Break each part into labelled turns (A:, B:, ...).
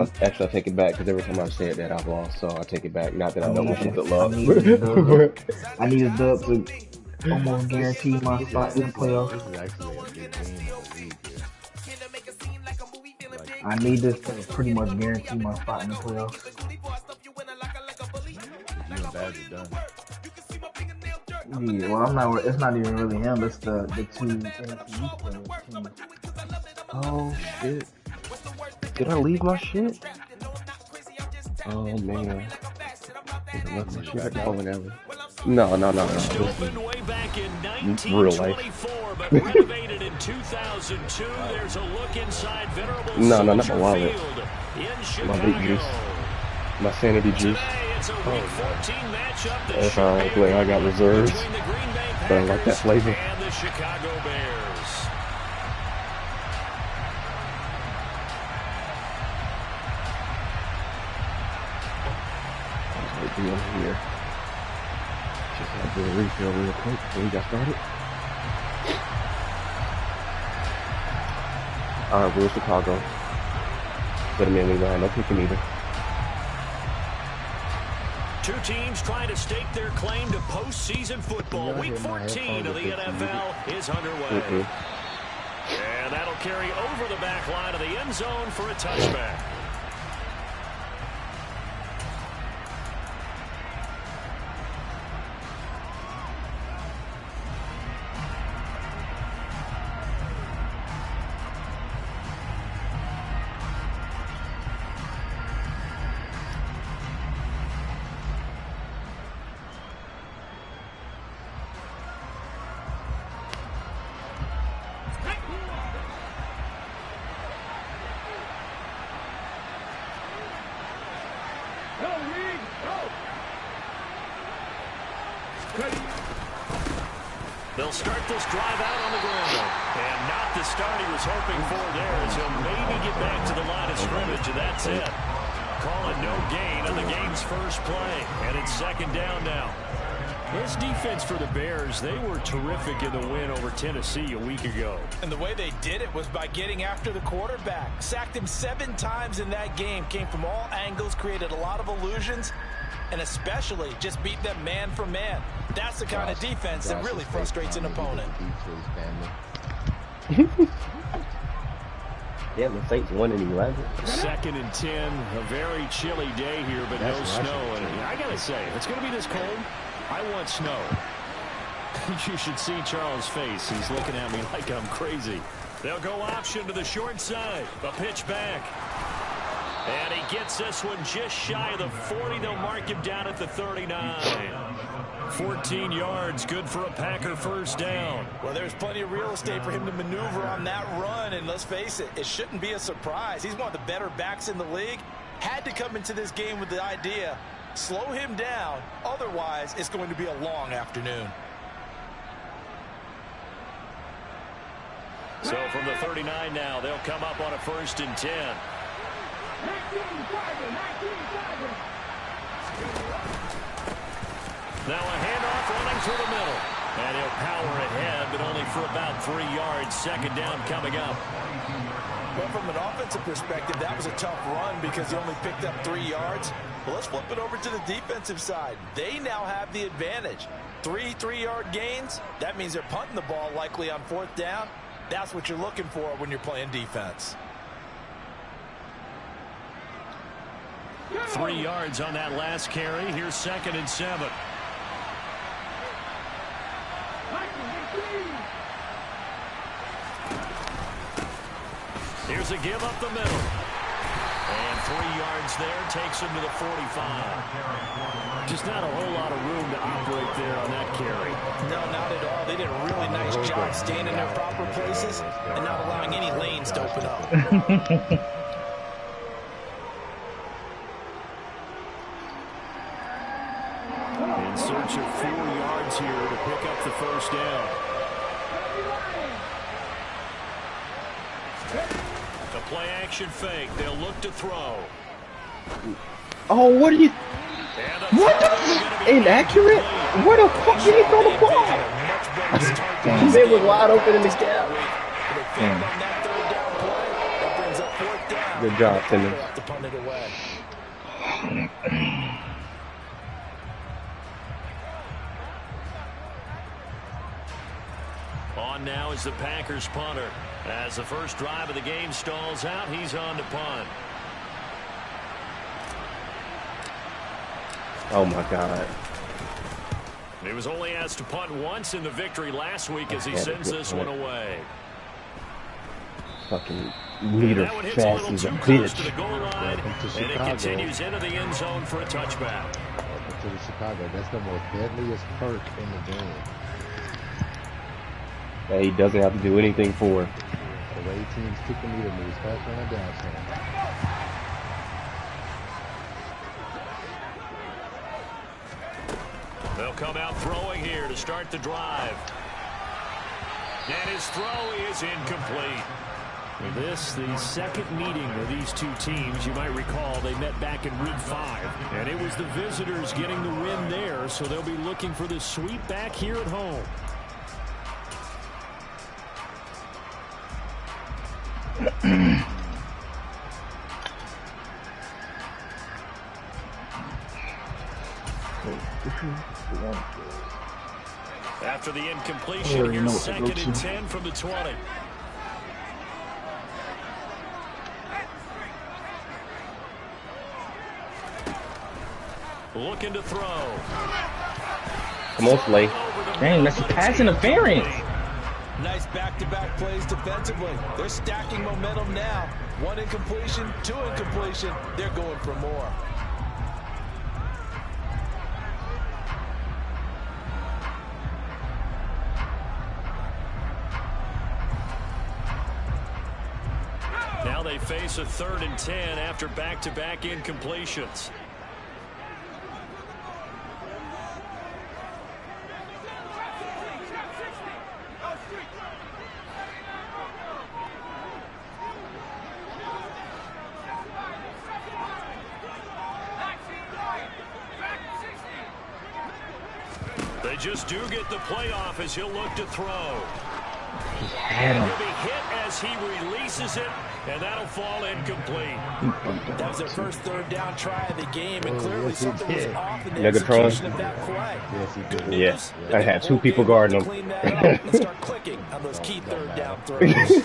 A: Actually, I take it back because every time I've said that I've lost, so I take it back. Not that
B: I
A: I don't
B: need
A: wish you
B: this.
A: good
B: I
A: luck.
B: need this dub. I need a dub to almost guarantee my
C: This is
B: spot in the
C: this is
B: playoffs.
C: this is actually a big game in the league here. Like
B: I need this to pretty much guarantee my spot in the playoffs.
C: if you and Baz are done.
B: Yeah, well, I'm not. It's not even really him. It's the two NFC East teams.
A: Oh shit! Did I leave my shit? Oh man! Did I left my shit? Oh whatever. No. This is real life.
D: But renovated in 2002. There's a look inside venerable
A: No, not my
D: Soldier
A: wallet.
D: Field in
A: My big juice.
D: Chicago.
A: My sanity juice.
D: Today, it's a Week 14 matchup that
A: That's
D: should
A: alright,
D: be
A: boy. I got reserves,
D: between the Green Bay
A: but I like that
D: Packers
A: flavor.
D: and the Chicago Bears.
A: Right down here. Just have to do a refill real quick before we got started. Alright, we're in Chicago. But a man, we don't have no picking either.
D: Two teams trying to stake their claim to postseason football.
C: Y'all
D: Week
C: hear my
D: 14 of the
C: headphones
D: NFL is underway. And that'll carry over the back line of the end zone for a touchback. They'll start this drive out on the ground. And not the start he was hoping for there, as he'll maybe get back to the line of scrimmage, and that's it. Call it no gain on the game's first play. And it's second down now. This defense for the Bears, they were terrific in the win over Tennessee a week ago.
E: And the way they did it was by getting after the quarterback. Sacked him 7 times in that game. Came from all angles, created a lot of illusions, and especially just beat them man for man. That's the kind of defense that really frustrates an opponent.
A: Yeah, the Saints won in 11.
D: Second and 10, a very chilly day here, but no snow. And I gotta say, if it's gonna be this cold, I want snow. You should see Charles' face. He's looking at me like I'm crazy. They'll go option to the short side. A pitch back. And he gets this one just shy of the 40. They'll mark him down at the 39. 14 yards, good for a Packer first down.
E: Well, there's plenty of real estate for him to maneuver on that run, and let's face it, it shouldn't be a surprise. He's one of the better backs in the league. Had to come into this game with the idea, slow him down, otherwise it's going to be a long afternoon.
D: So from the 39 now, they'll come up on a 1st and 10. Now a handoff running through the middle. And he'll power ahead, but only for about 3 yards. Second down coming up.
E: Well, from an offensive perspective, that was a tough run because he only picked up 3 yards. Well, let's flip it over to the defensive side. They now have the advantage. 3 3-yard gains. That means they're punting the ball likely on 4th down. That's what you're looking for when you're playing defense.
D: 3 yards on that last carry. Here's 2nd and 7. Here's a give up the middle. And 3 yards there takes him to the 45. Just not a whole lot of room to operate there on that carry.
E: No, not at all. They did a really nice job staying in their proper places and not allowing any lanes to open up.
D: In search of 4 yards here to pick up the first down. The play action fake. They'll look to throw.
A: Oh, what are you? What the? Inaccurate? Where the fuck did he throw the ball? It was wide open in the gap.
E: On that 3rd down play, that brings up 4th down.
A: Good job, Timmy.
D: On now is the Packers punter. As the first drive of the game stalls out, he's on to punt.
A: Oh my God.
D: He was only asked to punt once in the victory last week as he sends this one away.
A: Fucking leader fast as a bitch.
D: To the goal line, and it continues into the end zone for a touchback.
C: Welcome to the Chicago. That's the most deadliest perk in the game.
A: That he doesn't have to do anything for.
C: The way teams kick the meter moves faster on a downswing.
D: They'll come out throwing here to start the drive. And his throw is incomplete. This, the second meeting of these two teams. You might recall they met back in week 5. And it was the visitors getting the win there, so they'll be looking for the sweep back here at home. After the incompletion, here's 2nd and 10 from the 20. Looking to throw.
A: Come on, Slay.
B: Dang, that's a pass interference.
E: Nice back-to-back plays defensively. They're stacking momentum now. 1 incompletion, 2 incompletion. They're going for more. Now they face a 3rd and 10 after back-to-back incompletions. They just do get the playoff as he'll look to throw. He'll be hit as he releases it, and that'll fall incomplete. That was their first 3rd down try of the game, and clearly something was off in the execution of that play.
C: Yes, he did.
A: Yeah, I had 2 people guarding him.
E: Clean that up and start clicking on those key 3rd down throws.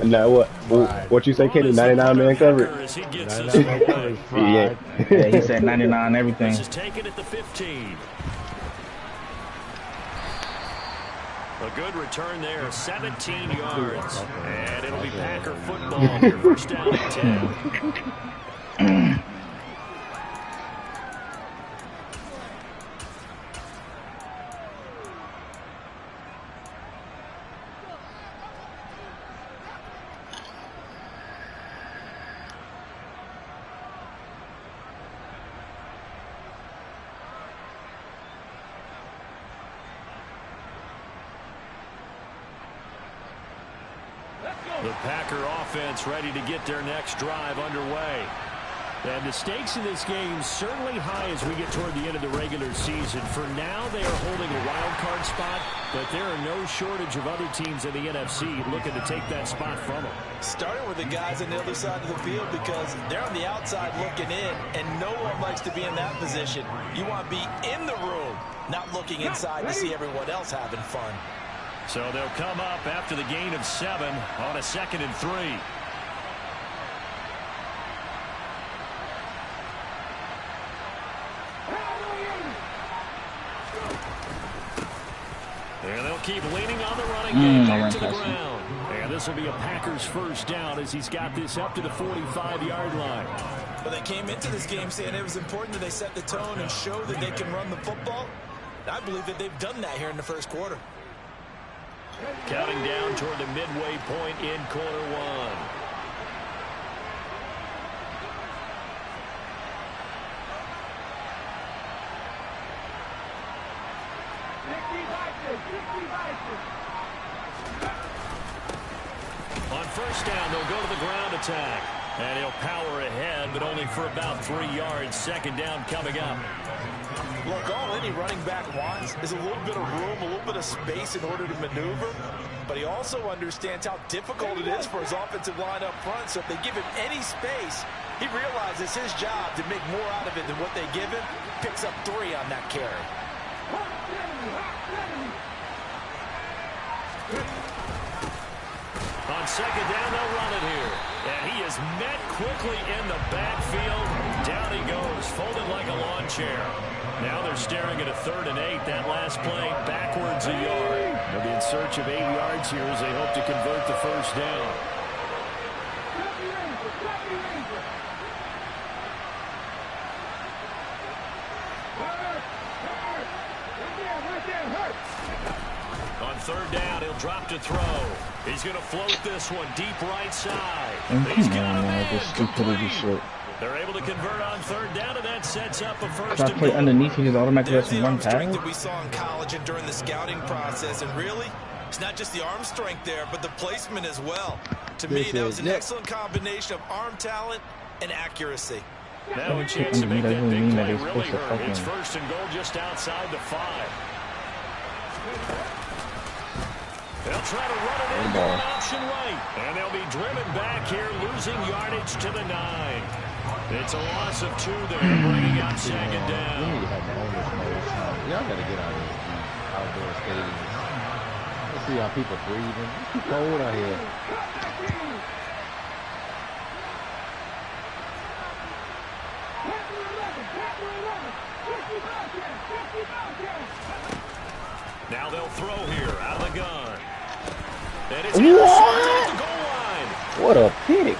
A: Now what you say, Kenny? 99-man coverage.
B: Yeah, he said 99 everything.
D: This is taken at the 15. A good return there, 17 yards. And it'll be Packer football here, 1st down and 10. The Packer offense ready to get their next drive underway. And the stakes in this game certainly high as we get toward the end of the regular season. For now, they are holding a wild card spot, but there are no shortage of other teams in the NFC looking to take that spot from them. Starting with the guys on the other side of the field because they're on the outside looking in, and no one likes to be in that position. You want to be in the room, not looking inside to see everyone else having fun. So they'll come up after the gain of 7 on a 2nd and 3. And they'll keep leaning on the running game back to the ground. And this will be a Packers 1st down as he's got this up to the 45-yard line. Well, they came into this game saying it was important that they set the tone and show that they can run the football. I believe that they've done that here in the 1st quarter. Counting down toward the midway point in quarter 1. On 1st down, they'll go to the ground attack. And he'll power ahead, but only for about 3 yards. 2nd down coming up. Look, all any running back wants is a little bit of room, a little bit of space in order to maneuver.
E: but he also understands how difficult it is for his offensive line up front. So if they give him any space, he realizes his job to make more out of it than what they give him. Picks up 3 on that carry.
D: On second down, they'll run it here. And he is met quickly in the backfield. Down he goes, folded like a lawn chair. Now they're staring at a 3rd and 8. That last play, backwards a yard. They'll be in search of 8 yards here as they hope to convert the first down. On 3rd down, he'll drop to throw. He's going to float this one deep right side. He's got a man. They're able to convert on 3rd down, and that sets up a first.
F: If I play underneath, he just automatically has some run pass.
E: That we saw in college and during the scouting process, and really, it's not just the arm strength there, but the placement as well. To me, that was an excellent combination of arm talent and accuracy.
D: Now a chance to make that big play really hurt. It's 1st and goal just outside the 5. They'll try to run it in an option right. And they'll be driven back here, losing yardage to the 9. It's a loss of 2 there, bringing out 2nd down.
C: We need to have the owners know. Y'all got to get out of these outdoor stadiums. Let's see how people breathing. It's too cold out here.
D: Now they'll throw here out of the gun.
A: What a pick.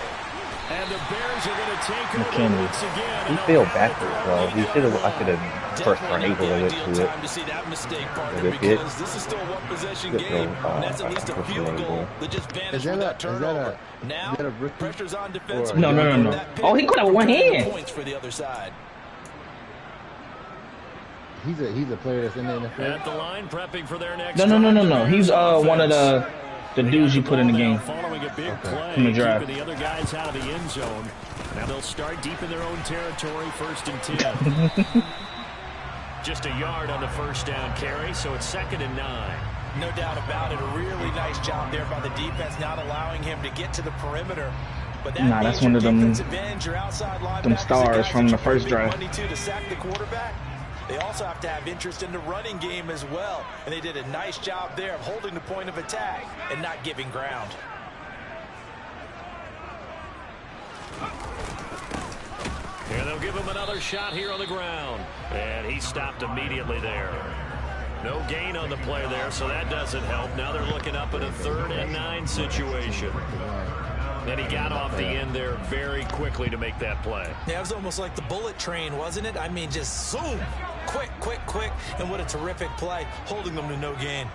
D: And the Bears are going to take over once again.
A: He fell backwards, bro. He should have. I should have first run able to get to it.
E: Because this is still a one-possession game, and that's at least a field goal that just vanished with that turnover. Now, pressure's on defense.
F: No. Oh, he caught it with one hand.
E: Points for the other side.
C: He's a player that's in the NFL.
D: At the line, prepping for their next.
F: No. He's one of the dudes you put in the game.
D: Following a big play,
F: in the drive.
D: keeping the other guys out of the end zone. Now they'll start deep in their own territory, 1st and 10. Just a yard on the first down carry, so it's 2nd and 9.
E: No doubt about it. A really nice job there by the defense, not allowing him to get to the perimeter. But that
F: that's one of them stars from the first drive.
E: To sack the quarterback. They also have to have interest in the running game as well. And they did a nice job there of holding the point of attack and not giving ground.
D: And they'll give him another shot here on the ground. And he stopped immediately there. No gain on the play there, so that doesn't help. Now they're looking up at a 3rd and 9 situation. And he got off the end there very quickly to make that play.
E: Yeah, it was almost like the bullet train, wasn't it? I mean, just zoom. Quick. And what a terrific play, holding them to no gain.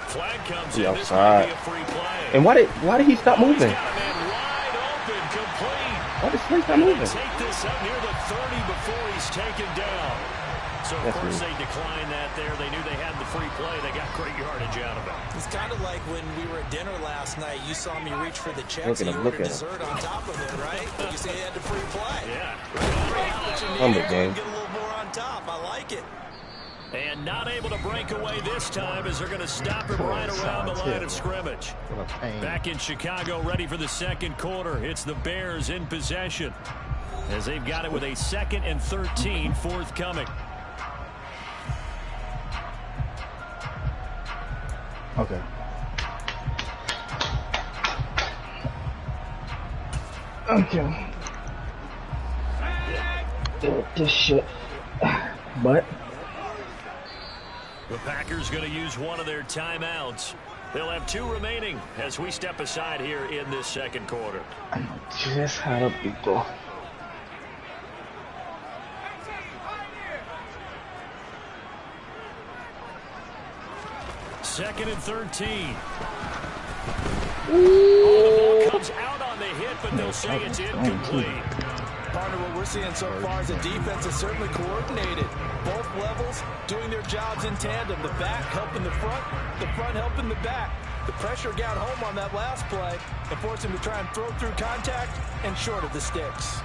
D: Flag comes
A: in.
D: This might be a free play.
A: And why did he stop moving?
D: Wide open, complete.
A: Why did he stop moving?
D: Take this up near the 30 before he's taken down. So, of course, they declined that there. They knew they had the free play. They got great yardage out of it.
E: It's kind of like when we were at dinner last night. You saw me reach for the checks and you ordered dessert on top of it, right? You say you had the free play.
D: Yeah.
A: Game.
E: Get a little more on top. I like it.
D: And not able to break away this time as they're going to stop him right around the line of scrimmage. Back in Chicago, ready for the 2nd quarter. It's the Bears in possession as they've got it with a 2nd and 13 forthcoming.
F: Okay. This shit. But
D: the Packers going to use one of their timeouts. They'll have 2 remaining as we step aside here in this 2nd quarter.
F: I know just how to beat though.
D: Second and 13. Oh, the ball comes out on the hit, but they'll say it's incomplete.
E: Partner, what we're seeing so far is the defense is certainly coordinated. Both levels doing their jobs in tandem. The back helping the front helping the back. The pressure got home on that last play and forced him to try and throw through contact and short of the sticks.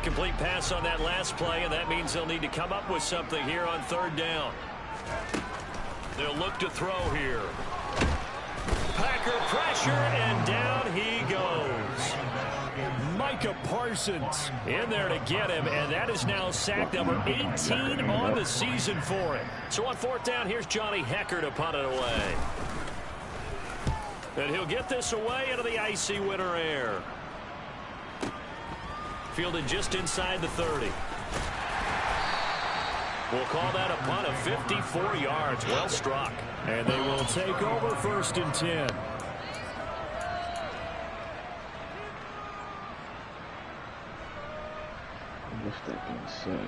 D: incomplete pass on that last play, and that means they'll need to come up with something here on third down. They'll look to throw here. Packer pressure, and down he goes. Micah Parsons in there to get him, and that is now sack number 18 on the season for him. So on fourth down, here's Johnny Hecker to punt it away. And he'll get this away into the icy winter air. Fielded just inside the 30. We'll call that a punt of 54 yards. Well struck. And they will take over first and 10.
A: What's that gonna say?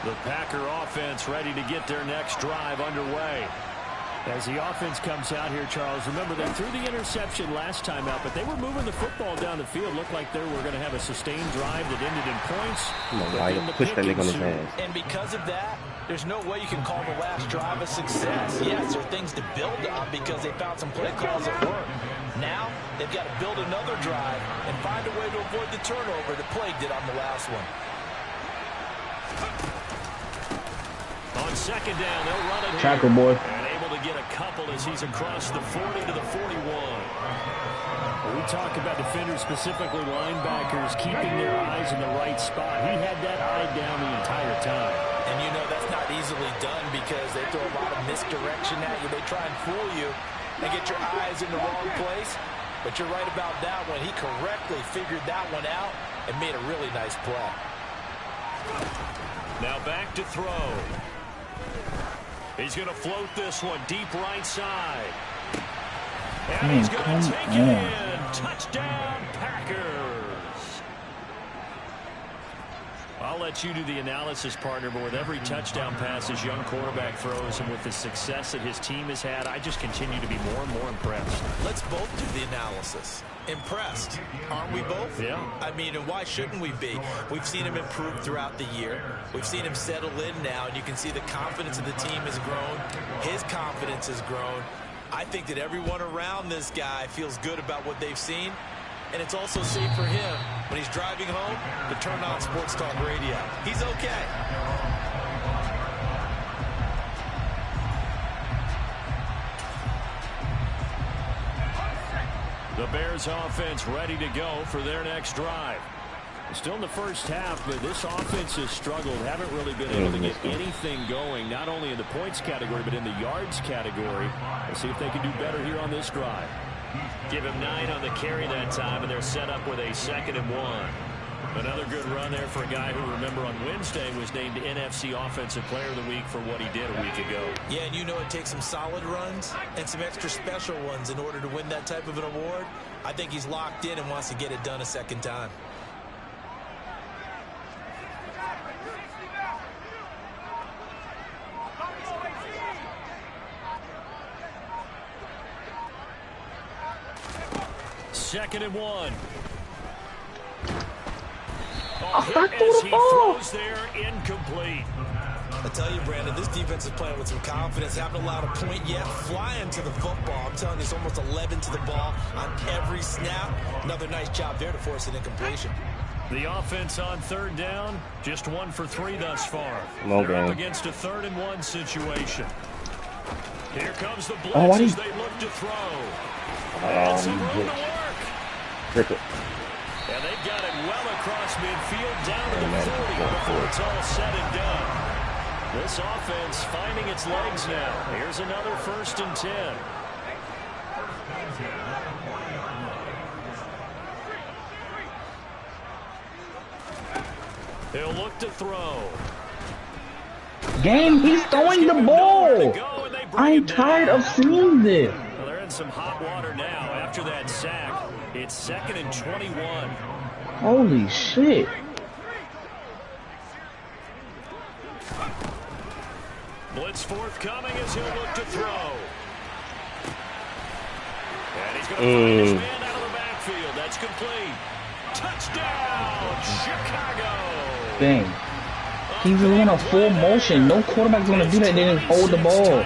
D: The Packer offense ready to get their next drive underway. As the offense comes out here, Charles, remember they threw the interception last time out, but they were moving the football down the field. Looked like they were going to have a sustained drive that ended in points.
A: Come on, Wyatt, push that nigga on his hands.
E: And because of that, there's no way you can call the last drive a success. Yes, there are things to build on because they found some play calls that work. Now, they've got to build another drive and find a way to avoid the turnover that plagued it on the last one.
D: On second down, they'll run it
F: Tackle,
D: here.
F: boy.
D: And able to get a couple as he's across the 40 to the 41. We talk about defenders, specifically linebackers, keeping their eyes in the right spot. He had that eye down the entire time.
E: And you know that's not easily done because they throw a lot of misdirection at you. They try and fool you and get your eyes in the wrong place. But you're right about that one. He correctly figured that one out and made a really nice play.
D: Now back to throw. He's going to float this one deep right side. And he's going to take it in. Touchdown, Packers. I'll let you do the analysis, partner, but with every touchdown pass his young quarterback throws and with the success that his team has had, I just continue to be more and more impressed.
E: Let's both do the analysis. Impressed, aren't we both?
D: Yeah.
E: I mean, and why shouldn't we be? We've seen him improve throughout the year. We've seen him settle in now, and you can see the confidence of the team has grown. His confidence has grown. I think that everyone around this guy feels good about what they've seen, and it's also safe for him when he's driving home to turn on Sports Talk Radio. He's okay.
D: The Bears offense ready to go for their next drive. Still in the first half, but this offense has struggled. Haven't really been able to get anything going, not only in the points category, but in the yards category. We'll see if they can do better here on this drive. Give him 9 on the carry that time, and they're set up with a 2nd and 1. Another good run there for a guy who, remember, on Wednesday was named NFC Offensive Player of the Week for what he did a week ago.
E: Yeah, and you know it takes some solid runs and some extra special ones in order to win that type of an award. I think he's locked in and wants to get it done a second time.
D: Second and 1.
F: As he throws
D: there, incomplete.
E: I tell you, Brandon, this defense is playing with some confidence. Haven't allowed a point yet. Flying to the football. I'm telling you, it's almost 11 to the ball on every snap. Another nice job there to force an incompletion.
D: The offense on third down, just 1 for 3 thus far.
A: No
D: They're up
A: game.
D: against a 3rd and 1 situation. Here comes the blitz as they look to throw. And some room to work.
A: Rip it.
D: And they've got it well across midfield down to the 40 before it's all said and done. This offense finding its legs now. Here's another 1st and 10. He'll look to throw.
F: Game, he's throwing the ball. I'm tired of seeing this.
D: Well, they're in some hot water now after that sack. It's 2nd and 21.
F: Holy shit.
D: Blitz forthcoming as he'll look to throw. And he's going to find his man out of the backfield. That's complete. Touchdown, Chicago.
F: Dang. He's in a full motion. No quarterback's going to do that. They just hold the ball.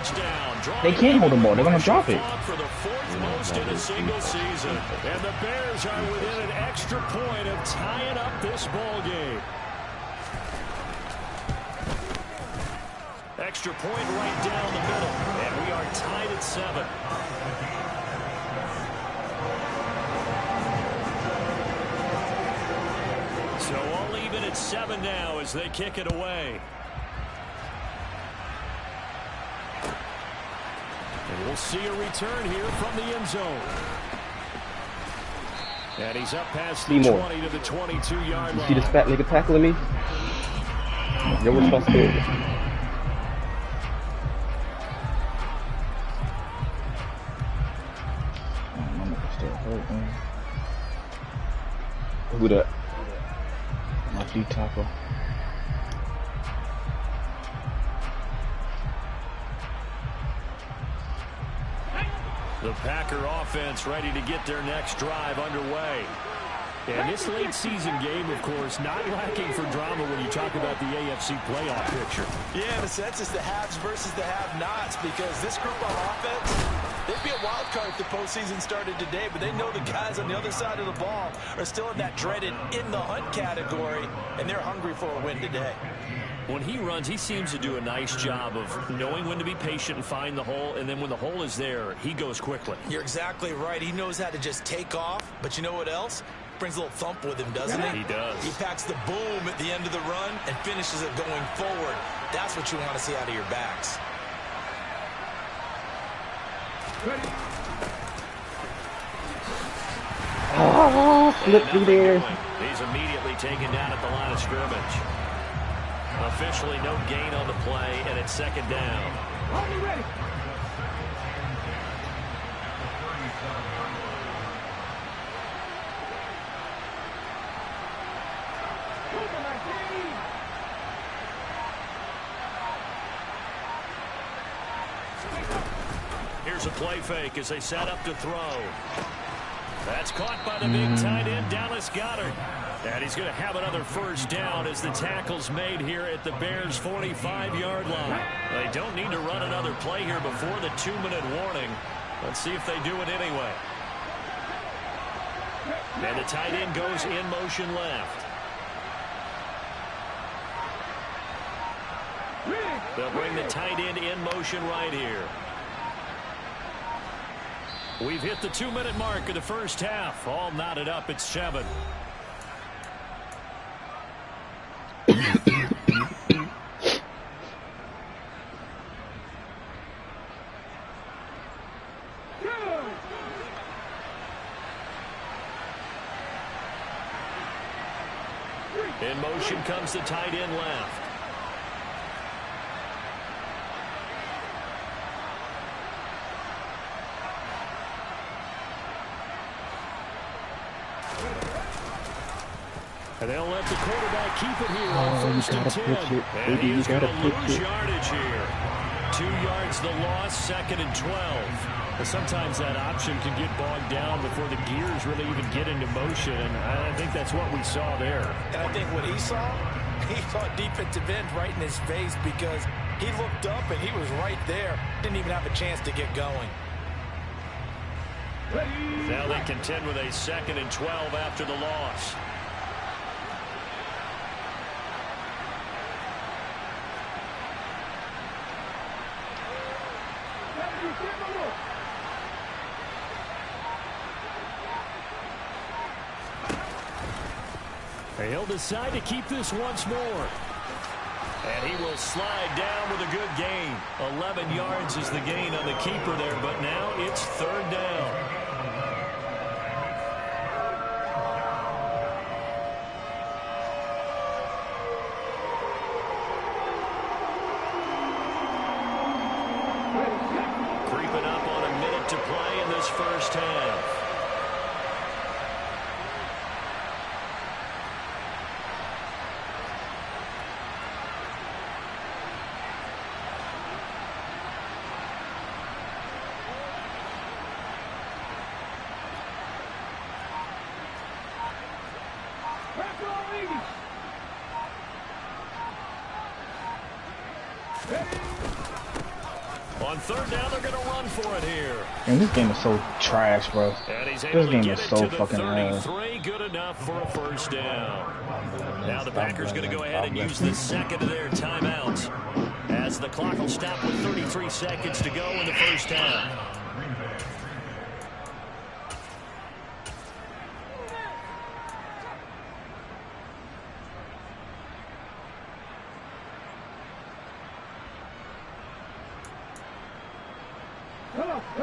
F: They can't hold the ball. They're going to drop it.
D: For the 4th most in a single season. And the Bears are within an extra point of tying up this ball game. Extra point right down the middle. And we are tied at 7. So all even at 7 now as they kick it away. And we'll see a return here from the end zone. And he's up past the 20 to the 22-yard line.
A: You see this fat nigga tackling me? Your responsibility. Who that?
F: My D tackle.
D: The Packer offense ready to get their next drive underway. And this late season game, of course, not lacking for drama when you talk about the AFC playoff picture.
E: Yeah, in a sense, it's the haves versus the have-nots, because this group on offense, they'd be a wild card if the postseason started today, but they know the guys on the other side of the ball are still in that dreaded in-the-hunt category, and they're hungry for a win today.
D: When he runs, he seems to do a nice job of knowing when to be patient and find the hole, and then when the hole is there, he goes quickly.
E: You're exactly right. He knows how to just take off, but you know what else? Brings a little thump with him, doesn't he?
D: He does.
E: He packs the boom at the end of the run and finishes it going forward. That's what you want to see out of your backs.
A: Oh, slip through there.
D: He's immediately taken down at the line of scrimmage. Officially no gain on the play, and it's second down. Here's a play fake as they set up to throw. That's caught by the big tight end, Dallas Goedert. And he's going to have another first down as the tackle's made here at the Bears' 45-yard line. They don't need to run another play here before the 2-minute warning. Let's see if they do it anyway. And the tight end goes in motion left. They'll bring the tight end in motion right here. We've hit the 2-minute mark of the first half. All knotted up at 7. In motion comes the tight end left. And they'll let the quarterback keep it here on first and 10. And he is going to lose yardage here. 2 yards the loss, second and 12. But sometimes that option can get bogged down before the gears really even get into motion, and I think that's what we saw there.
E: And I think what he saw defensive end right in his face, because he looked up and he was right there. Didn't even have a chance to get going.
D: Now they contend with a second and 12 after the loss. He'll decide to keep this once more. And he will slide down with a good gain. 11 yards is the gain on the keeper there, but now it's third down. Creeping up on a minute to play in this first half. On third down, they're going to run for it here.
F: And this game is so trash, bro. This game is so fucking ass.
D: 33, good enough for a first down. Now the Packers going to go ahead and use the second of their timeouts, as the clock will stop with 33 seconds to go in the first half.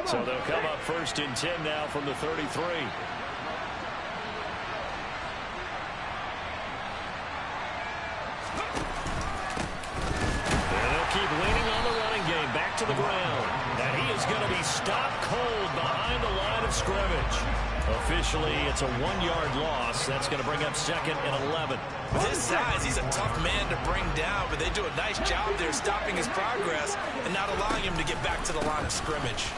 D: So they'll come up 1st and 10 now from the 33. And they'll keep leaning on the running game. Back to the ground. And he is going to be stopped cold behind the line of scrimmage. Officially, it's a 1-yard loss. That's going to bring up 2nd and 11.
E: With his size, he's a tough man to bring down, but they do a nice job there stopping his progress and not allowing him to get back to the line of scrimmage.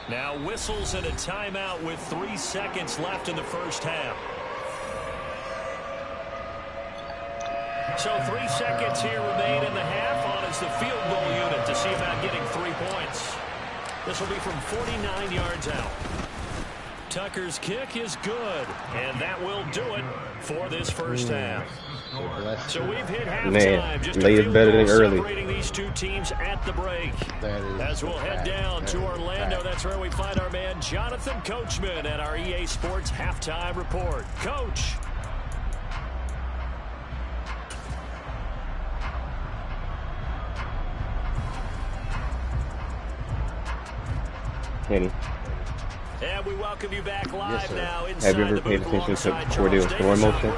D: Now whistles and a timeout with 3 seconds left in the first half. So 3 seconds here remain in the half on as the field goal unit to see about getting 3 points. This will be from 49 yards out. Tucker's kick is good, and that will do it for this first half. So we've hit halftime. Just
A: late is better than early.
D: Separating these two teams at the break. As we'll head down to Orlando, that's where we find our man Jonathan Coachman at our EA Sports halftime report. Coach.
A: Kenny.
D: And we welcome you back live now inside.
A: Have you ever paid attention to before they were throwing motion?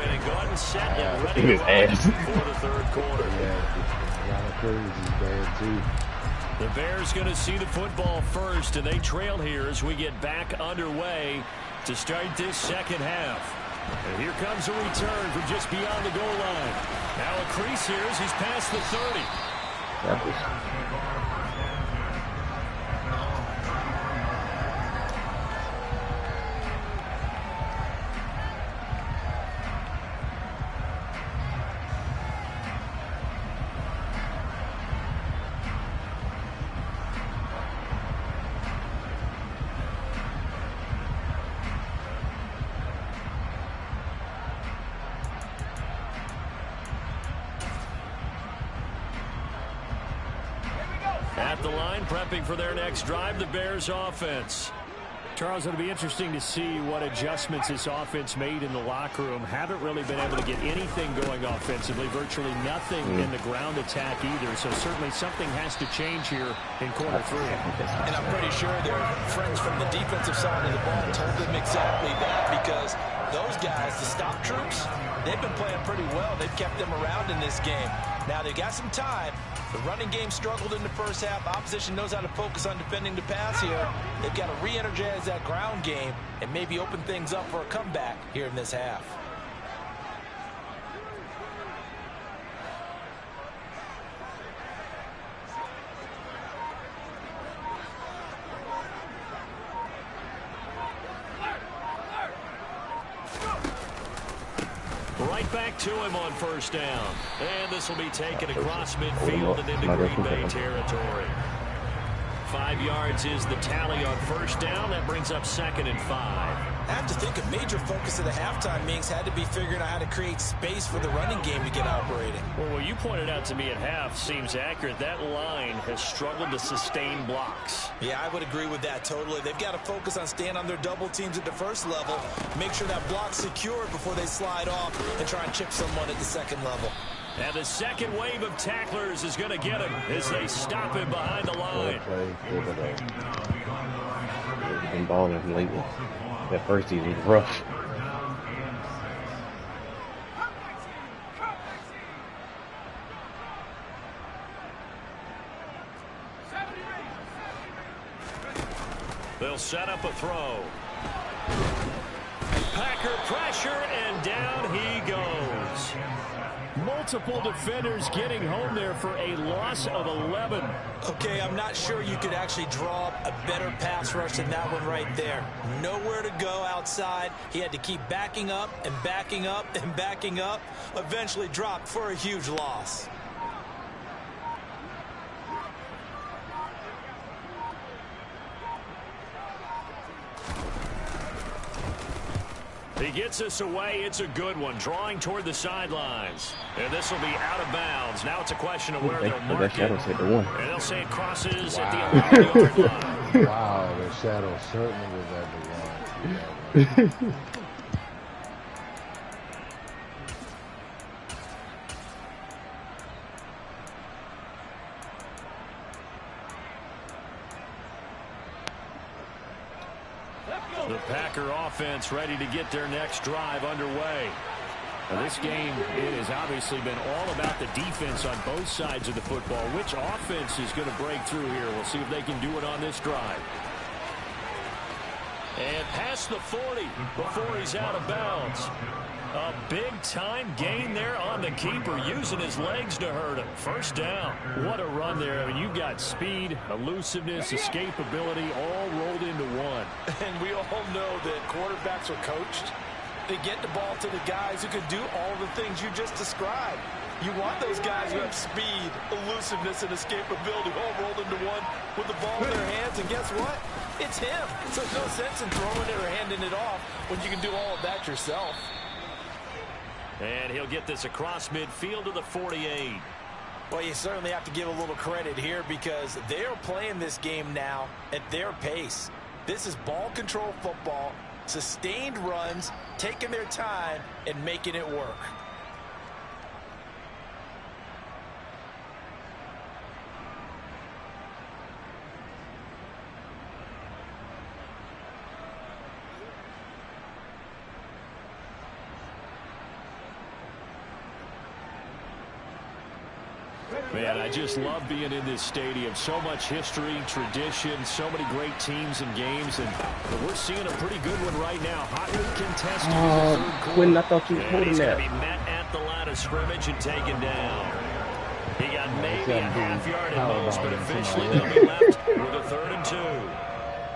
A: In his ass.
D: For the third quarter.
C: Yeah, a lot of crazy bad too.
D: The Bears going to see the football first, and they trail here as we get back underway to start this second half. And here comes a return from just beyond the goal line. Now a crease here as he's past the 30. At the line, prepping for their next drive, the Bears offense. Charles, it'll be interesting to see what adjustments this offense made in the locker room. Haven't really been able to get anything going offensively, virtually nothing in the ground attack either. So certainly something has to change here in quarter 3.
E: And I'm pretty sure their friends from the defensive side of the ball told them exactly that, because those guys, the stop troops, they've been playing pretty well. They've kept them around in this game. Now they got some time. The running game struggled in the first half. Opposition knows how to focus on defending the pass here. They've got to re-energize that ground game and maybe open things up for a comeback here in this half.
D: Right back to him on first down. And this will be taken across midfield and into Green Bay territory. 5 yards is the tally on first down. That brings up 2nd and 5.
E: I have to think a major focus of the halftime meetings had to be figuring out how to create space for the running game to get operating.
D: Well, what you pointed out to me at half seems accurate. That line has struggled to sustain blocks.
E: Yeah, I would agree with that totally. They've got to focus on staying on their double teams at the first level, make sure that block's secured before they slide off and try and chip someone at the second level.
D: And the second wave of tacklers is going to get him as they stop him behind the line.
A: They've been balling lately. That first season was rough.
D: They'll set up a throw. Packer pressure, and down he goes. Multiple defenders getting home there for a loss of 11.
E: Okay, I'm not sure you could actually draw up a better pass rush than that one right there. Nowhere to go outside. He had to keep backing up and backing up and backing up. Eventually dropped for a huge loss.
D: He gets this away. It's a good one. Drawing toward the sidelines. And this will be out of bounds. Now it's a question of where they'll mark it.
A: Shadow said the one.
D: And they'll say it crosses at the 11-yard line.
C: Wow, the shadow certainly was at the one.
D: The Packer offense ready to get their next drive underway. Now this game, it has obviously been all about the defense on both sides of the football. Which offense is going to break through here? We'll see if they can do it on this drive. And past the 40 before he's out of bounds. A big-time gain there on the keeper, using his legs to hurt him. First down. What a run there. I mean, you've got speed, elusiveness, escapability, all rolled into one.
E: And we all know that quarterbacks are coached. They get the ball to the guys who can do all the things you just described. You want those guys who have speed, elusiveness, and escapability all rolled into one with the ball in their hands. And guess what? It's him. So there's no sense in throwing it or handing it off when you can do all of that yourself.
D: And he'll get this across midfield to the 48.
E: Well, you certainly have to give a little credit here because they're playing this game now at their pace. This is ball control football, sustained runs, taking their time, and making it work.
D: Man, I just love being in this stadium. So much history, tradition, so many great teams and games, and we're seeing a pretty good one right now. Hotly contested in the third quarter.
A: Quinn, I thought you were holding that.
D: He's going to be met at the line of scrimmage and taken down. He got maybe a half yard at most, but officially they'll be left with a 3rd and 2.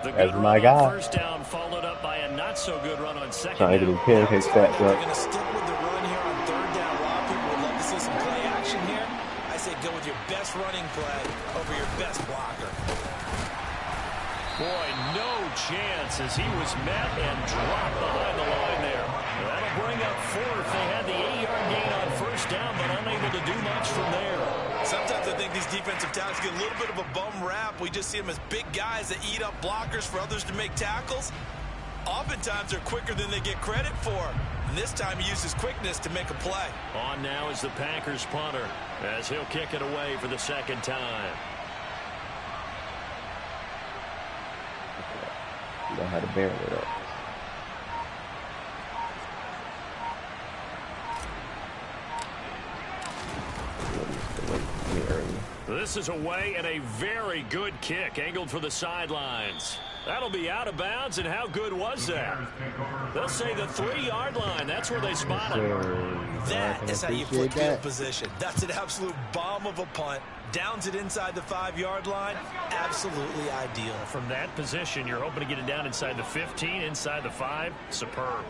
D: The good run on first down followed up by a not-so-good run on second down.
A: Trying to get his pancake stats
E: They're
A: up.
E: going to stick with the run here on 3rd down. A lot of people would love to see some play action here. I say go with your best running play over your best blocker.
D: Boy, no chance as he was met and dropped behind the line there. That'll bring up 4th. They had the 8-yard gain on first down, but unable to do much from there.
E: Sometimes I think these defensive tackles get a little bit of a bum rap. We just see them as big guys that eat up blockers for others to make tackles. Oftentimes they're quicker than they get credit for. And this time he uses quickness to make a play.
D: On now is the Packers punter as he'll kick it away for the second time.
A: You know how to barrel it up.
D: This is away and a very good kick angled for the sidelines. That'll be out of bounds, and how good was that? They'll say the 3-yard line. That's where they spot him.
E: That is how you flip field position. That's an absolute bomb of a punt. Downs it inside the 5-yard line. Absolutely ideal.
D: From that position, you're hoping to get it down inside the 15, inside the 5. Superb.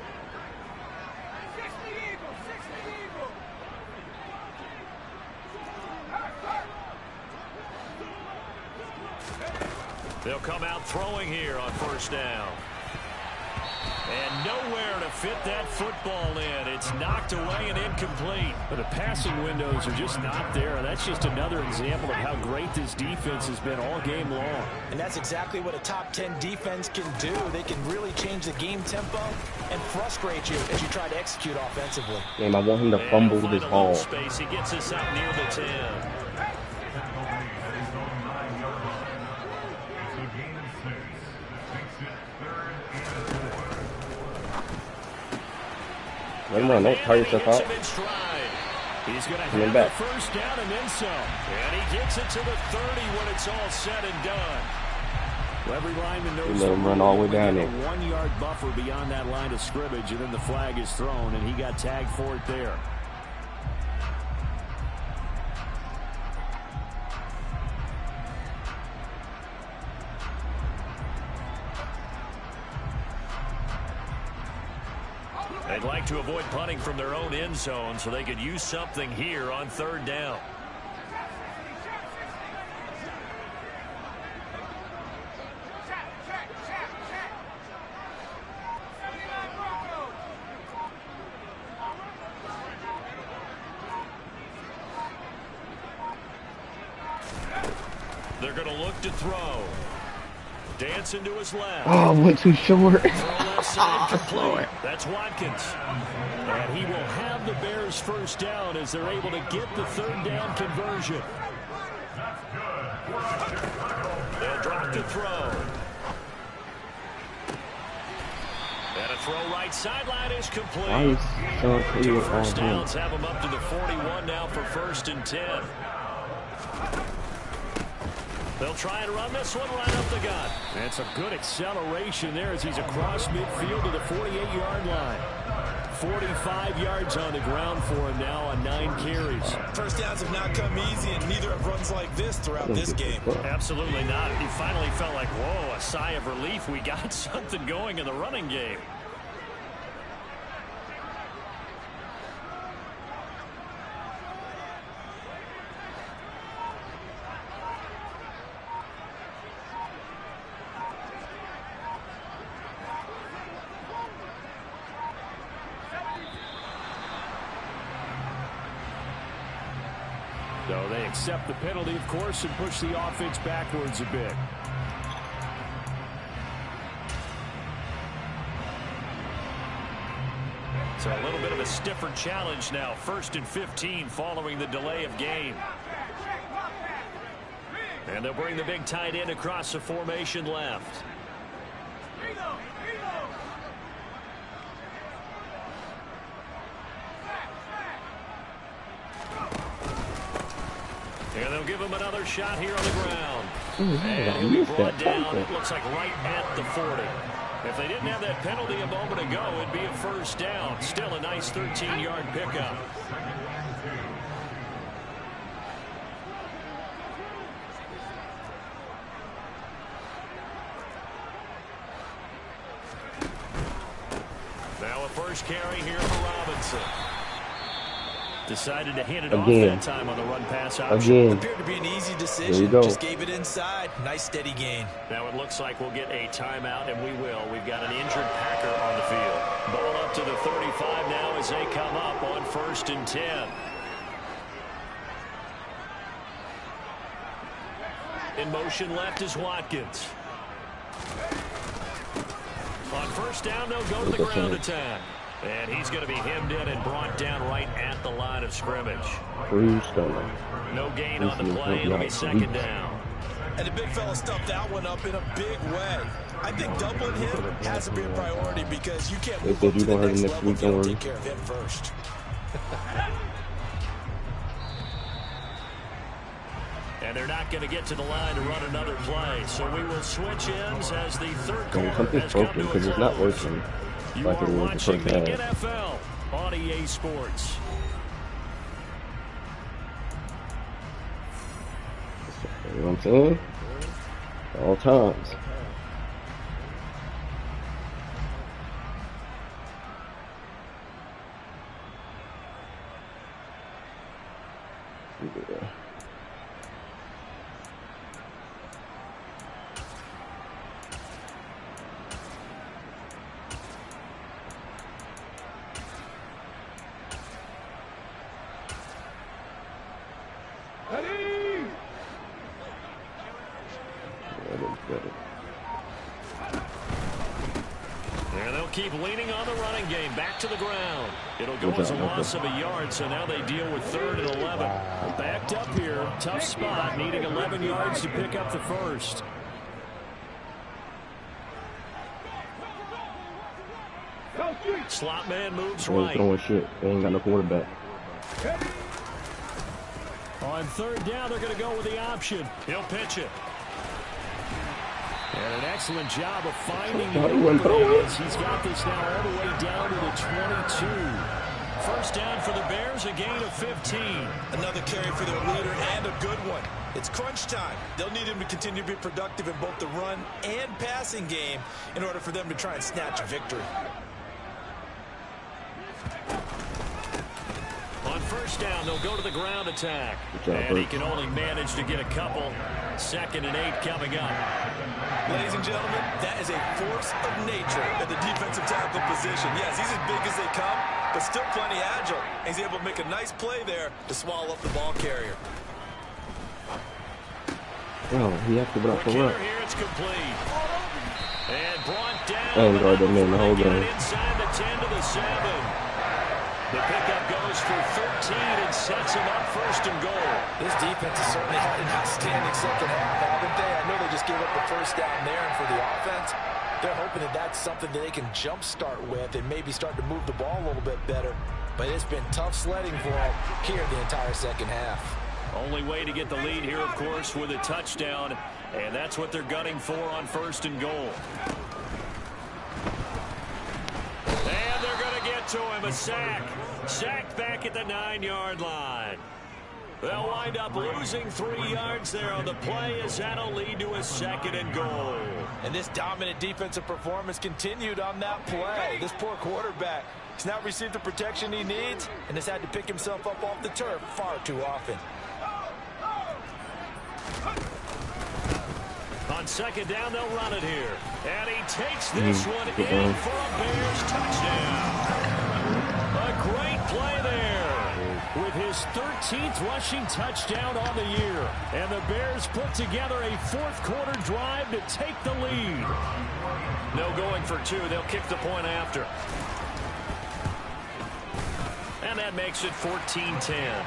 D: They'll come out throwing here on first down. And nowhere to fit that football in. It's knocked away and incomplete. But the passing windows are just not there. That's just another example of how great this defense has been all game long.
E: And that's exactly what a top 10 defense can do. They can really change the game tempo and frustrate you as you try to execute offensively.
A: Damn, I want him to fumble this ball.
D: Space. He gets us out near the 10.
A: Let him run, don't tire yourself out.
D: He's going to have the first down and then some. And he gets it to the 30 when it's all said and done. Every lineman knows
A: let him run all the way down there.
D: A 1-yard buffer beyond that line of scrimmage, and then the flag is thrown, and he got tagged for it there. They'd like to avoid punting from their own end zone so they could use something here on 3rd down. they're going to look to throw. Dancing to his left.
A: Oh, went too short.
D: That's Watkins. And he will have the Bears first down as they're able to get the third down conversion. They'll drop to throw. And a throw right sideline is complete. Two first downs have him up to the 41 now for 1st and 10. They'll try and run this one right up the gut. And some good acceleration there as he's across midfield to the 48-yard line. 45 yards on the ground for him now on 9 carries.
E: First downs have not come easy, and neither have runs like this throughout this game.
D: Absolutely not. He finally felt like, whoa, a sigh of relief. We got something going in the running game. So they accept the penalty, of course, and push the offense backwards a bit. So a little bit of a stiffer challenge now. 1st and 15 following the delay of game. And they'll bring the big tight end across the formation left. And they'll give him another shot here on the ground. And he'll be brought down, it looks like right at the 40. If they didn't have that penalty a moment ago, it'd be a first down. Still a nice 13-yard pickup. Now a first carry here for Robinson. Decided to hand it off that time on the run-pass option.
E: Appeared to be an easy decision. Just gave it inside. Nice steady gain.
D: Now it looks like we'll get a timeout, and we will. We've got an injured Packer on the field. Ball up to the 35 now as they come up on 1st and 10. In motion left is Watkins. On 1st down, they'll go to the ground attack. And he's going to be hemmed in and brought down right at the line of scrimmage. No gain on the play. It'll be 2nd down.
E: And the big fella stuffed that one up in a big way. I think doubling him has to be a priority because you can't move up to the next level if you don't take care of him first.
D: And they're not going to get to the line to run another play. So we will switch ends as the third quarter has come to a close.
A: It's not working.
D: You are watching the NFL on EA Sports.
A: You know what I'm saying? At all times. Yeah.
D: There they'll keep leaning on the running game. Back to the ground. It'll go as a loss of a yard, so now they deal with 3rd and 11. Backed up here. Tough spot, needing 11 yards to pick up the first. Slot man moves right.
A: Throwing shit. They ain't got no quarterback.
D: On 3rd down, they're going to go with the option. He'll pitch it. And an excellent job of finding the openings. He's got this now all the way down to the 22. First down for the Bears, a gain of 15.
E: Another carry for their leader and a good one. It's crunch time. They'll need him to continue to be productive in both the run and passing game in order for them to try and snatch a victory.
D: On 1st down, they'll go to the ground attack. And he can only manage to get a couple. 2nd and 8 coming up.
E: Ladies and gentlemen, that is a force of nature at the defensive tackle position. Yes, he's as big as they come, but still plenty agile. He's able to make a nice play there to swallow up the ball carrier.
A: Oh, he actually went up for run.
D: Here it's complete. And brought down.
A: I ain't guard that man the whole game.
D: Inside the 10 to the 7. The pickup goes for 13 and sets him up first and goal.
E: This defense has certainly had an outstanding second half, haven't they? I know they just gave up the first down there, and for the offense, they're hoping that that's something that they can jumpstart with and maybe start to move the ball a little bit better. But it's been tough sledding for them here the entire second half.
D: Only way to get the lead here, of course, with a touchdown, and that's what they're gunning for on first and goal. And they're going to get to him, a sack. Sacked back at the 9-yard line. They'll wind up losing 3 yards there on the play as that'll lead to a second and goal.
E: And this dominant defensive performance continued on that play. This poor quarterback has now received the protection he needs and has had to pick himself up off the turf far too often.
D: On second down, they'll run it here. And he takes this one in for a Bears touchdown. A great play there with his 13th rushing touchdown on the year. And the Bears put together a fourth-quarter drive to take the lead. No going for 2. They'll kick the point after. And that makes it 14-10.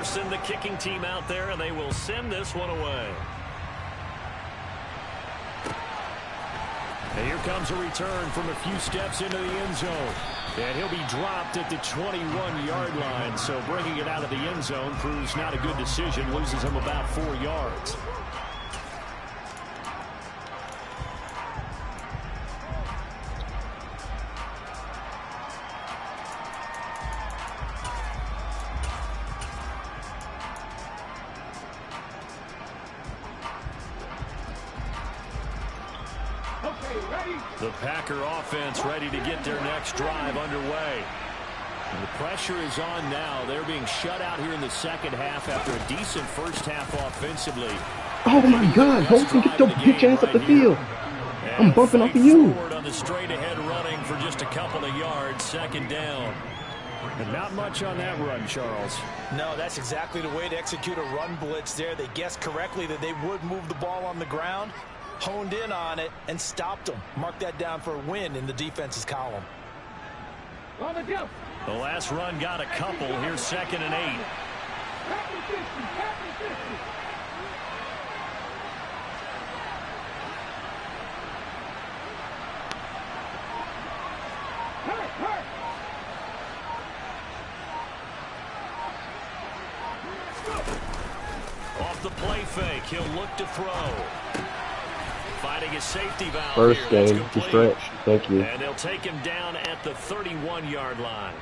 D: Send the kicking team out there, and they will send this one away. And here comes a return from a few steps into the end zone. And he'll be dropped at the 21-yard line, so bringing it out of the end zone proves not a good decision, loses him about 4 yards. The Packer offense ready to get their next drive underway. The pressure is on now. They're being shut out here in the second half after a decent first half offensively.
A: Oh my God! Holton, get your bitch ass up the field. I'm bumping off of you.
D: On the straight ahead running for just a couple of yards, second down. And not much on that run, Charles.
E: No, that's exactly the way to execute a run blitz there. They guessed correctly that they would move the ball on the ground, honed in on it, and stopped them. Mark that down for a win in the defense's column.
D: The last run got a couple. Here's 2nd and 8. Off the play fake, he'll look to throw. Finding his safety valve.
A: First game, he stretched. Thank you.
D: And they'll take him down at the 31-yard line.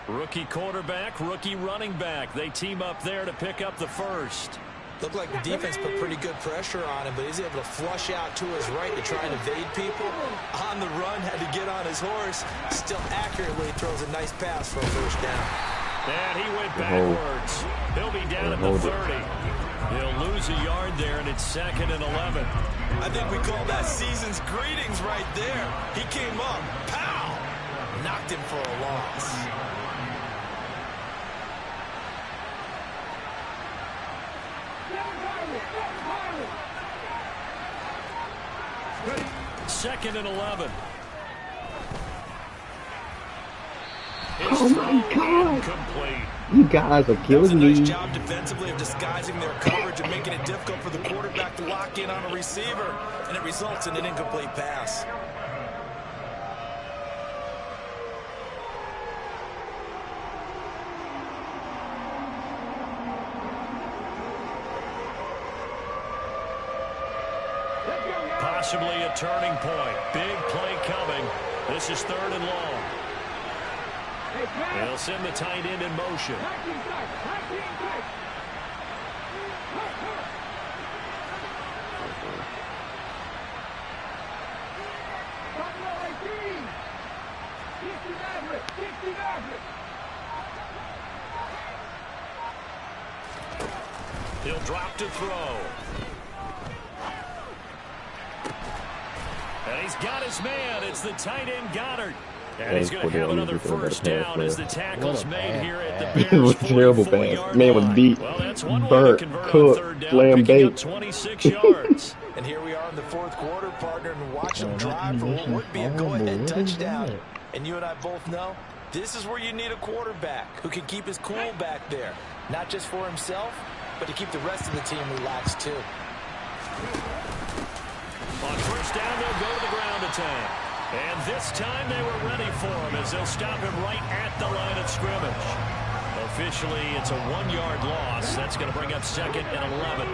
D: Rookie quarterback, rookie running back. They team up there to pick up the first.
E: Looked like the defense put pretty good pressure on him, but he's able to flush out to his right to try and evade people. On the run, had to get on his horse. Still accurately throws a nice pass for a first down.
D: And he went backwards. He'll be down at the 30. He'll lose a yard there, and it's 2nd and 11.
E: I think we call that season's greetings right there. He came up, pow! Knocked him for a loss.
D: Second and 11.
A: Oh my God! Complete. You guys are killing me.
E: Nice job defensively of disguising their coverage and making it difficult for the quarterback to lock in on a receiver, and it results in an incomplete pass.
D: Possibly a turning point. Big play coming. This is 3rd and long. They'll send the tight end in motion. He'll drop to throw. And he's got his man. It's the tight end Goddard. And he's going to have another first down as the tackle's made here at the
A: It
D: Bears'
A: was terrible pass. Man was beat,
D: well, that's one way to
A: burnt,
D: convert on
A: cooked,
D: third down, picking up 26 yards.
E: And here we are in the fourth quarter, partner, and watch them drive for what would be a go-ahead touchdown. And you and I both know this is where you need a quarterback who can keep his cool back there, not just for himself, but to keep the rest of the team relaxed too.
D: On first down, they'll go to the ground attack. And this time they were ready for him as they'll stop him right at the line of scrimmage. Officially, it's a 1-yard loss. That's going to bring up 2nd and 11.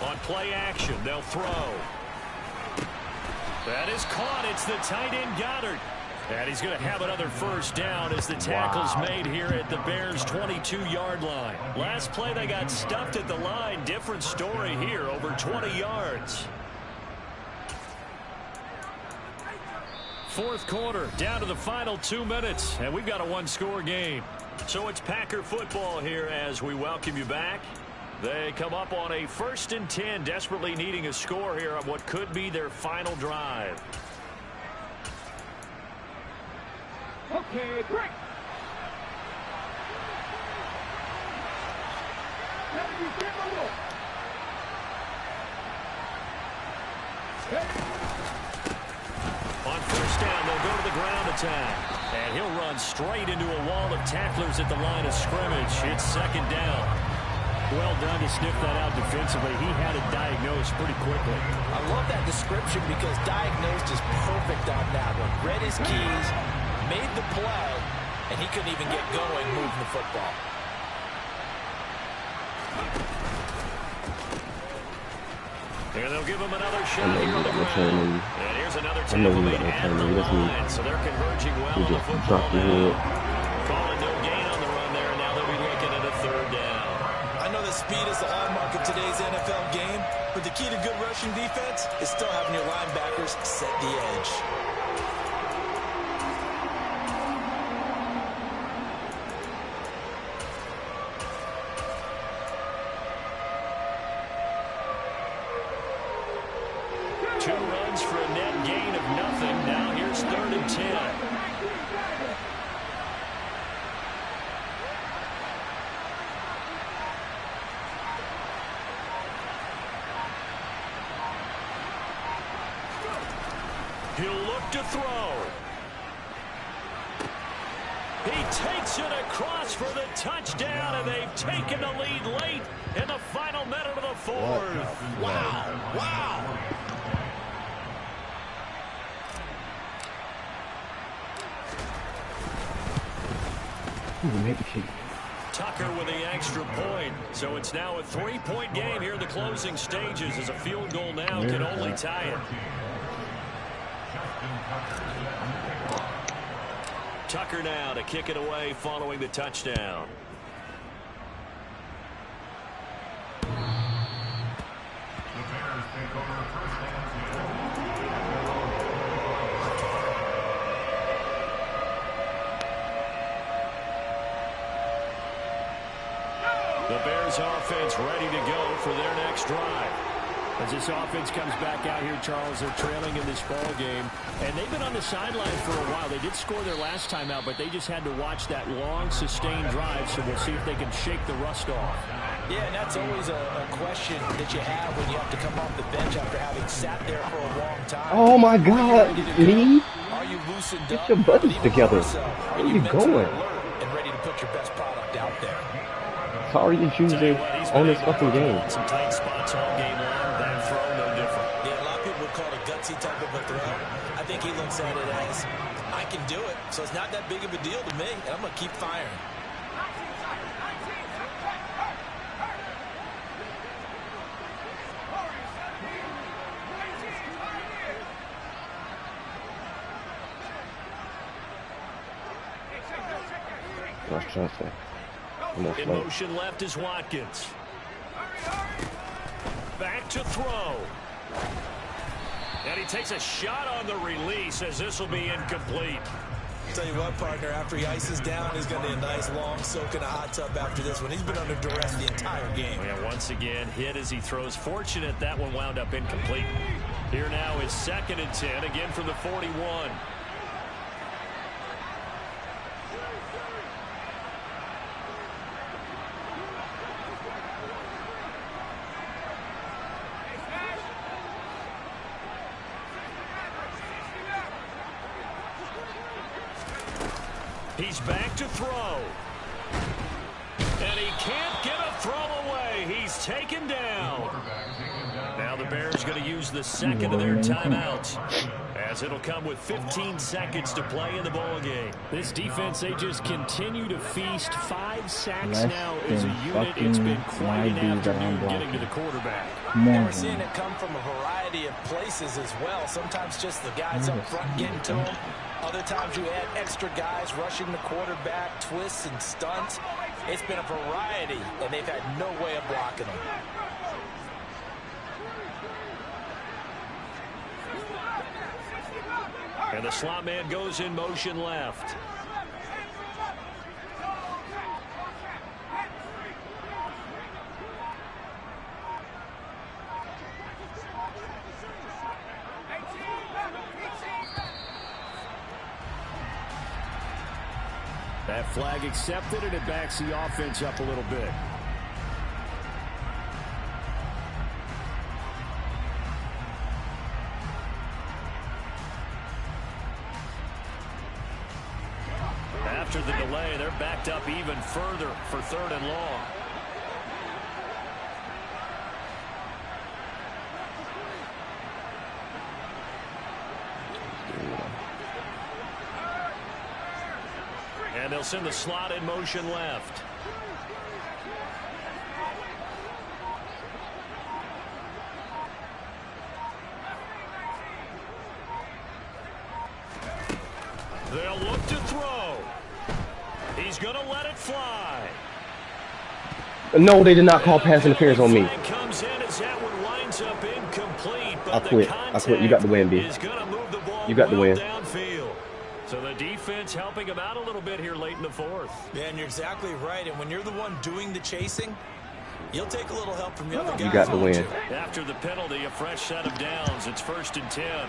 D: On play action, they'll throw. That is caught. It's the tight end Goddard. And he's going to have another first down as the tackle's made here at the Bears' 22-yard line. Last play, they got stuffed at the line. Different story here, over 20 yards. Fourth quarter, down to the final 2 minutes, and we've got a one-score game. So it's Packer football here as we welcome you back. They come up on a 1st and 10, desperately needing a score here on what could be their final drive.
G: Okay, break.
D: On first down, they'll go to the ground attack. And he'll run straight into a wall of tacklers at the line of scrimmage. It's 2nd down. Well done to sniff that out defensively. He had it diagnosed pretty quickly.
E: I love that description because diagnosed is perfect on that one. Read his keys, made the play, and he couldn't even get going moving the football.
D: And they'll give him another shot here on the ground. And here's another tackle made at the line. So they're converging well on the football now. Calling no gain on the run there, and now they'll be looking at a 3rd down.
E: I know that speed is the hallmark of today's NFL game, but the key to good rushing defense is still having your linebackers set the edge.
D: Two runs for a net gain of nothing. Now here's 3rd and 10. He'll look to throw. He takes it across for the touchdown, and they've taken the lead late in the final minute of the 4th.
E: Wow, wow.
D: Tucker with the extra point. So it's now a 3-point game here in the closing stages as a field goal now can only tie it. Tucker now to kick it away following the touchdown. The Bears offense ready to go for their next drive. As this offense comes back out here, Charles, they're trailing in this ball game, and they've been on the sideline for a while. They did score their last time out, but they just had to watch that long, sustained drive, so we'll see if they can shake the rust off.
E: Yeah, and that's always a question that you have when you have to come off the bench after having sat there for a long time.
A: Oh my God, Lee!
E: Are you loosened
A: Get
E: up?
A: your buddies together.
E: Are
A: Where you going?
E: And ready to put your best product out there?
A: Sorry you're choosing on this fucking game.
D: Some tight spots all game long. That throw, no different.
E: Yeah, a lot of people would call it a gutsy type of a throw. I think he looks at it as, I can do it, so it's not that big of a deal to me, and I'm going to keep firing.
D: In motion left is Watkins. Back to throw. And he takes a shot on the release as this will be incomplete.
E: Tell you what, partner, after he ices down, he's going to be a nice long soak in a hot tub after this one. He's been under duress the entire game.
D: Yeah, once again, hit as he throws. Fortunate that one wound up incomplete. Here now is 2nd and 10, again from the 41. He's back to throw. And he can't get a throw away. He's taken down. Now the Bears going to use the second of their timeouts, as it'll come with 15 seconds to play in the ball game. This defense, they just continue to feast. 5 sacks now as a unit. It's been quite an afternoon getting to the quarterback.
E: And we're seeing it come from a variety of places as well. Sometimes just the guys up front getting to him. Other times you add extra guys rushing the quarterback, twists and stunts. It's been a variety, and they've had no way of blocking them.
D: And the slot man goes in motion left. That flag accepted, and it backs the offense up a little bit. After the delay, they're backed up even further for 3rd and long. And they'll send the slot in motion left. They'll look to throw. He's going to let it fly.
A: No, they did not call pass interference on me.
D: Comes in as that one winds up incomplete, but
A: I quit. You got the win, B. You got the win.
D: Downfield. So the defense helping him out a little bit here late in the 4th.
E: Yeah, and you're exactly right. And when you're the one doing the chasing, you'll take a little help from the other guys.
A: You got the win.
D: After the penalty, a fresh set of downs. It's 1st and 10.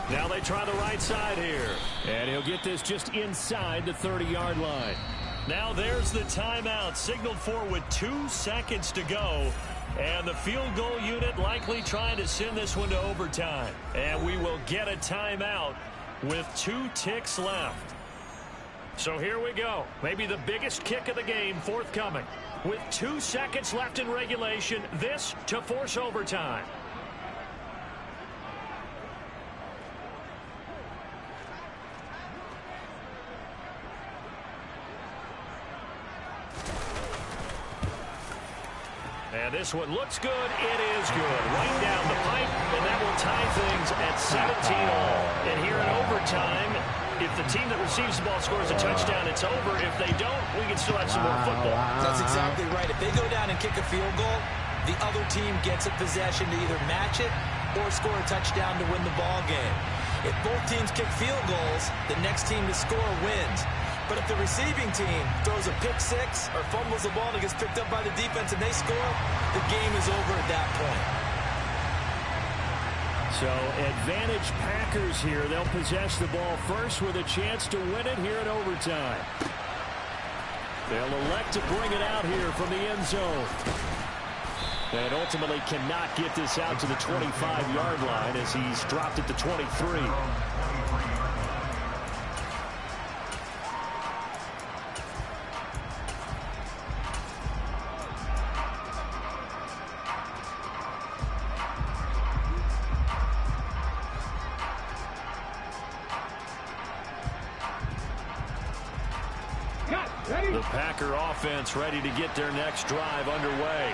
D: Now they try the right side here. And he'll get this just inside the 30-yard line. Now there's the timeout signaled for with 2 seconds to go. And the field goal unit likely trying to send this one to overtime. And we will get a timeout with 2 ticks left. So here we go. Maybe the biggest kick of the game forthcoming. With 2 seconds left in regulation, this to force overtime. And this one looks good. It is good. Right down the pipe, and that will tie things at 17 all. And here in overtime, if the team that receives the ball scores a touchdown, it's over. If they don't, we can still have some more football.
E: That's exactly right. If they go down and kick a field goal, the other team gets a possession to either match it or score a touchdown to win the ball game. If both teams kick field goals, the next team to score wins. But if the receiving team throws a pick six or fumbles the ball and it gets picked up by the defense and they score, the game is over at that point.
D: So advantage Packers here. They'll possess the ball first with a chance to win it here in overtime. They'll elect to bring it out here from the end zone. And ultimately cannot get this out to the 25-yard line as he's dropped at the 23.
G: Ready?
D: The Packer offense ready to get their next drive underway.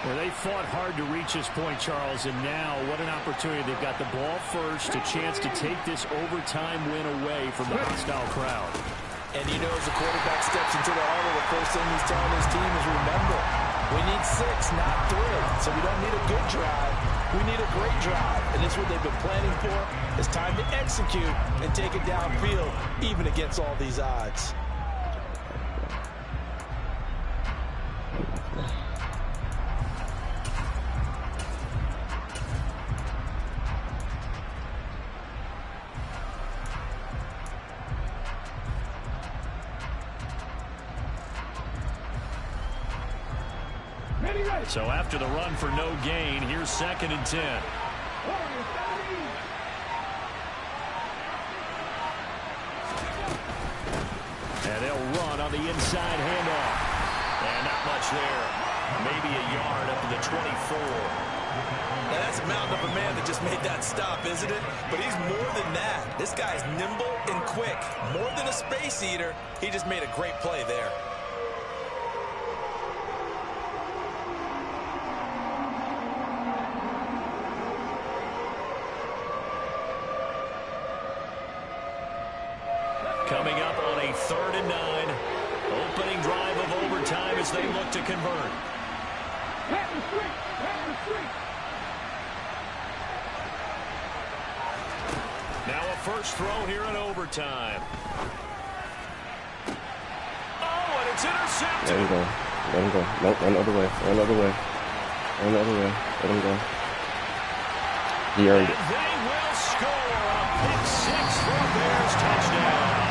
D: Well, they fought hard to reach this point, Charles, and now what an opportunity. They've got the ball first, a chance to take this overtime win away from the hostile crowd.
E: And you know, as the quarterback steps into the huddle, the first thing he's telling his team is, remember, we need 6, not 3. So we don't need a good drive. We need a great drive. And this is what they've been planning for. It's time to execute and take it downfield, even against all these odds.
D: So after the run for no gain, here's 2nd and 10. And they'll run on the inside handoff. And not much there. Maybe a yard up to the 24.
E: Now that's a mountain of a man that just made that stop, isn't it? But he's more than that. This guy's nimble and quick. More than a space eater, he just made a great play there.
D: Coming up on a 3rd and 9. Opening drive of overtime as they look to convert. Now a first throw here in overtime. Oh, and it's intercepted.
A: Let him go. Let him go. Nope, run the other way. Run the other way. Run the other way. Let him go. He earned it.
D: And they will score a pick 6 for a Bears touchdown.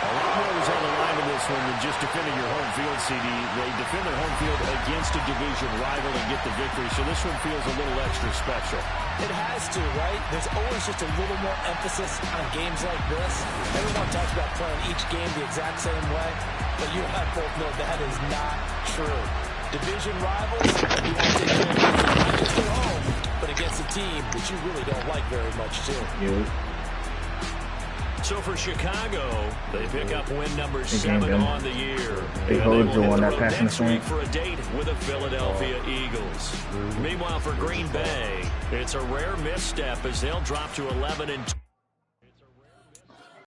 D: A lot more was on the line in this one than just defending your home field, CD. They defended home field against a division rival and get the victory, so this one feels a little extra special.
E: It has to, right? There's always just a little more emphasis on games like this. Everyone talks about playing each game the exact same way, but you and I both know that is not true. Division rivals, you want to take care of business, not just at home, but against a team that you really don't like very much, too.
B: Yeah.
D: So for Chicago, they pick up win number 7 on the year.
B: They hold you on that passing
D: next week
B: swing.
D: for a date with the Philadelphia Eagles. Meanwhile, for Green Bay, it's a rare misstep as they'll drop to 11-2.